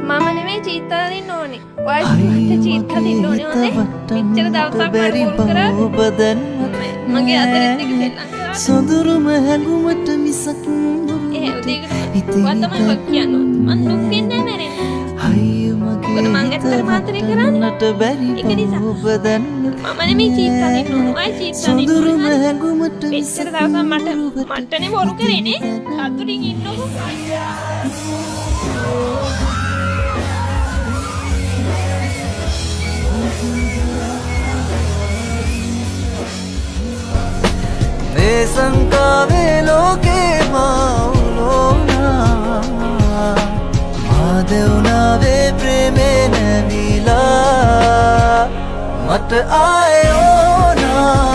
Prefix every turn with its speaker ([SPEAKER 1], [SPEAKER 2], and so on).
[SPEAKER 1] මම නෙමෙයි චීත්තා දෙන්න ඕනේ. ඔයා චීත්තා දෙන්න ඕනේ හොඳේ. මෙච්චර දවසක් මම ෆෝන් කරා. මගේ අතරින් දෙක දෙන්න කරා.
[SPEAKER 2] සොඳුරුම හැඟුමට මිසක්
[SPEAKER 1] ඒ උදේකට වත්තමයි වක් කියනවා. මං දුක් වෙන්නේ නැහැ මැරෙන්න.
[SPEAKER 2] හයිය මගේ
[SPEAKER 1] මම ඇත්තටම ආදරේ කරන්නේ.
[SPEAKER 2] බැරි
[SPEAKER 1] ඒක නිසා
[SPEAKER 2] ඔබ දැන්
[SPEAKER 1] මම නෙමෙයි චීත්තා දෙන්න ඕනේ. ඔයා චීත්තා දෙන්න
[SPEAKER 2] සොඳුරුම
[SPEAKER 1] ඕනේ.
[SPEAKER 2] හැඟුමට
[SPEAKER 1] මෙච්චර දවසක් මටනේ බොරු කරේනේ. අතුරින් ඉන්නකො.
[SPEAKER 2] මේ සංකාවේ ලෝකේ මවුලෝනා ආදෙවුනාවේ ප්‍රේමේ නැවිලා මට ආයෝනා